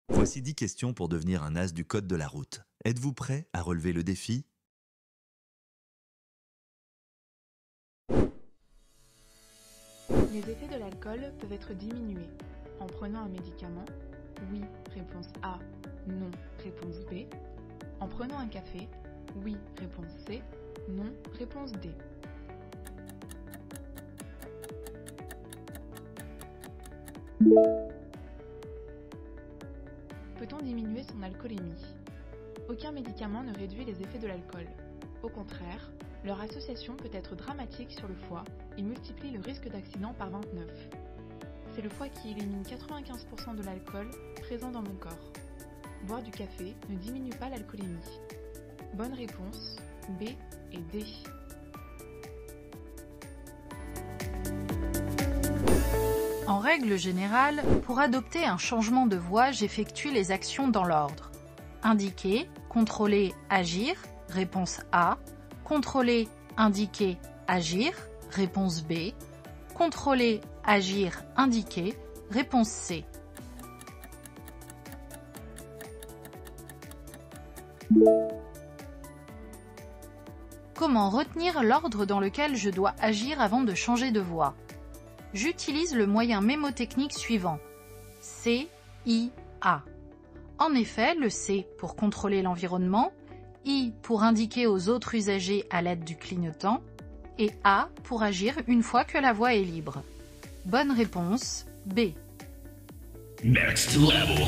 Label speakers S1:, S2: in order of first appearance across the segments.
S1: Voici 10 questions pour devenir un as du code de la route. Êtes-vous prêt à relever le défi?
S2: Les effets de l'alcool peuvent être diminués en prenant un médicament. Oui, réponse A. Non, réponse B. En prenant un café. Oui, réponse C. Non, réponse D. Peut-on diminuer son alcoolémie? Aucun médicament ne réduit les effets de l'alcool. Au contraire, leur association peut être dramatique sur le foie et multiplie le risque d'accident par 29. C'est le foie qui élimine 95% de l'alcool présent dans mon corps. Boire du café ne diminue pas l'alcoolémie. Bonne réponse, B et D.
S3: En règle générale, pour adopter un changement de voix, j'effectue les actions dans l'ordre. Indiquer, contrôler, agir, réponse A. Contrôler, indiquer, agir, réponse B. Contrôler, agir, indiquer, réponse C. Comment retenir l'ordre dans lequel je dois agir avant de changer de voix? J'utilise le moyen mémotechnique suivant. C, I, A. En effet, le C pour contrôler l'environnement, I pour indiquer aux autres usagers à l'aide du clignotant, et A pour agir une fois que la voie est libre. Bonne réponse, B.
S4: Next level.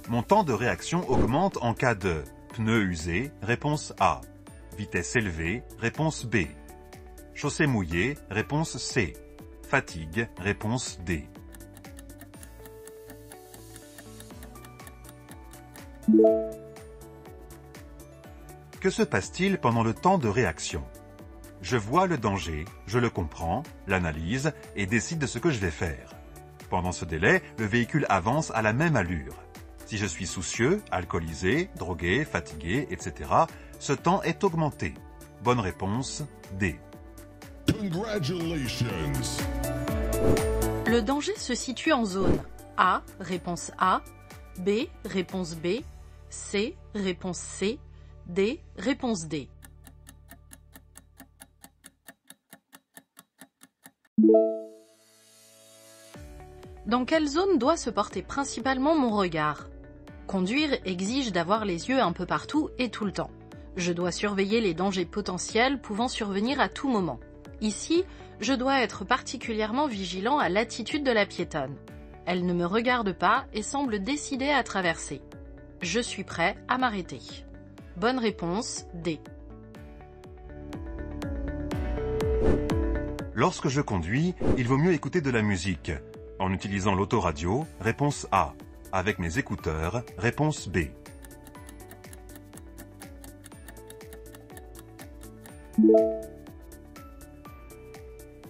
S5: Mon temps de réaction augmente en cas de pneus usés, réponse A. Vitesse élevée, réponse B. Chaussée mouillée, réponse C. Fatigue, réponse D. Que se passe-t-il pendant le temps de réaction? Je vois le danger, je le comprends, l'analyse et décide de ce que je vais faire. Pendant ce délai, le véhicule avance à la même allure. Si je suis soucieux, alcoolisé, drogué, fatigué, etc., ce temps est augmenté. Bonne réponse, D.
S4: Congratulations.
S3: Le danger se situe en zone A, réponse A, B, réponse B, C, réponse C, D, réponse D. Dans quelle zone doit se porter principalement mon regard? Conduire exige d'avoir les yeux un peu partout et tout le temps. Je dois surveiller les dangers potentiels pouvant survenir à tout moment. Ici, je dois être particulièrement vigilant à l'attitude de la piétonne. Elle ne me regarde pas et semble décidée à traverser. Je suis prêt à m'arrêter. Bonne réponse, D.
S5: Lorsque je conduis, il vaut mieux écouter de la musique. En utilisant l'autoradio, réponse A. Avec mes écouteurs, réponse B.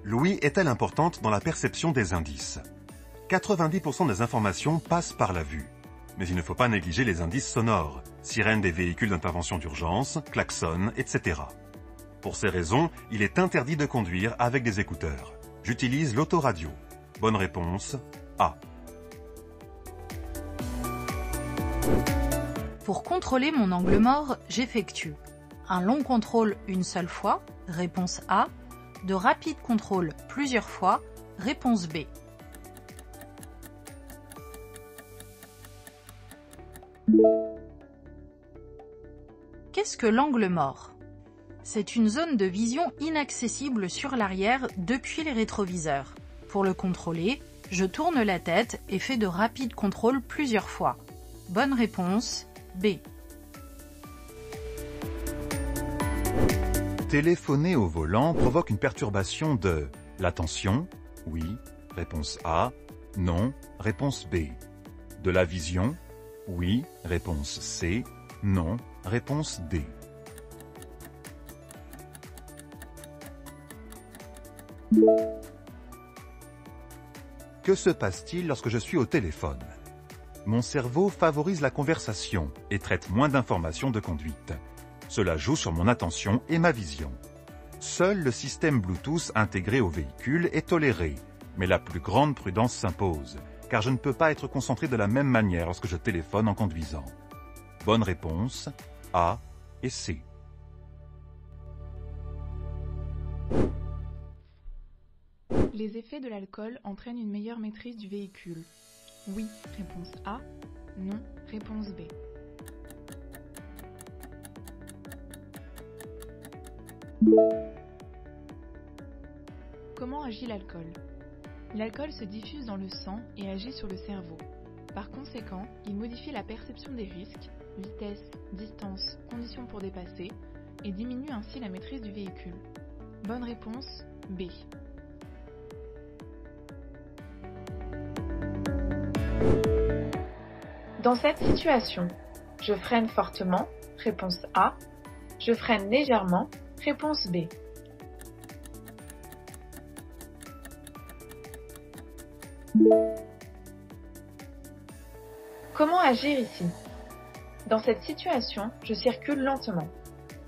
S5: L'ouïe est-elle importante dans la perception des indices? 90% des informations passent par la vue. Mais il ne faut pas négliger les indices sonores, sirènes des véhicules d'intervention d'urgence, klaxons, etc. Pour ces raisons, il est interdit de conduire avec des écouteurs. J'utilise l'autoradio. Bonne réponse, A.
S3: Pour contrôler mon angle mort, j'effectue un long contrôle une seule fois, réponse A, de rapides contrôles plusieurs fois, réponse B. Qu'est-ce que l'angle mort? C'est une zone de vision inaccessible sur l'arrière depuis les rétroviseurs. Pour le contrôler, je tourne la tête et fais de rapides contrôles plusieurs fois. Bonne réponse, B.
S5: Téléphoner au volant provoque une perturbation de l'attention, oui, réponse A, non, réponse B. De la vision, oui, réponse C, non, réponse D. Que se passe-t-il lorsque je suis au téléphone? Mon cerveau favorise la conversation et traite moins d'informations de conduite. Cela joue sur mon attention et ma vision. Seul le système Bluetooth intégré au véhicule est toléré, mais la plus grande prudence s'impose. car je ne peux pas être concentré de la même manière lorsque je téléphone en conduisant. Bonne réponse, A et C.
S2: Les effets de l'alcool entraînent une meilleure maîtrise du véhicule. Oui, réponse A. Non, réponse B. Comment agit l'alcool? L'alcool se diffuse dans le sang et agit sur le cerveau. Par conséquent, il modifie la perception des risques, vitesse, distance, conditions pour dépasser, et diminue ainsi la maîtrise du véhicule. Bonne réponse, B. Dans cette situation, je freine fortement, réponse A. Je freine légèrement, réponse B. Comment agir ici? Dans cette situation, je circule lentement.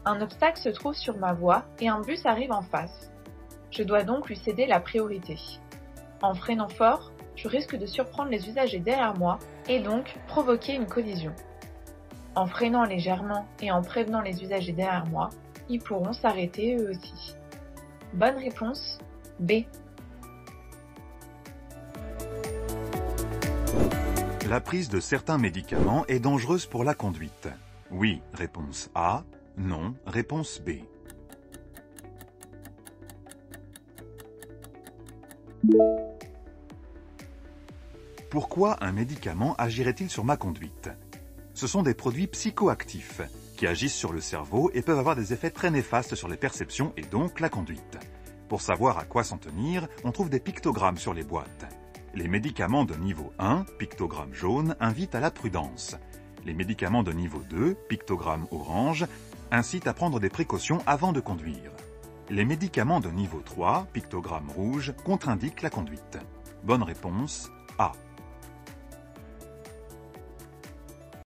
S2: Un obstacle se trouve sur ma voie et un bus arrive en face. Je dois donc lui céder la priorité. En freinant fort, je risque de surprendre les usagers derrière moi et donc provoquer une collision. En freinant légèrement et en prévenant les usagers derrière moi, ils pourront s'arrêter eux aussi. Bonne réponse, B.
S5: La prise de certains médicaments est dangereuse pour la conduite. Oui, réponse A. Non, réponse B. Pourquoi un médicament agirait-il sur ma conduite? Ce sont des produits psychoactifs qui agissent sur le cerveau et peuvent avoir des effets très néfastes sur les perceptions et donc la conduite. Pour savoir à quoi s'en tenir, on trouve des pictogrammes sur les boîtes. Les médicaments de niveau 1, pictogramme jaune, invitent à la prudence. Les médicaments de niveau 2, pictogramme orange, incitent à prendre des précautions avant de conduire. Les médicaments de niveau 3, pictogramme rouge, contre-indiquent la conduite. Bonne réponse, A.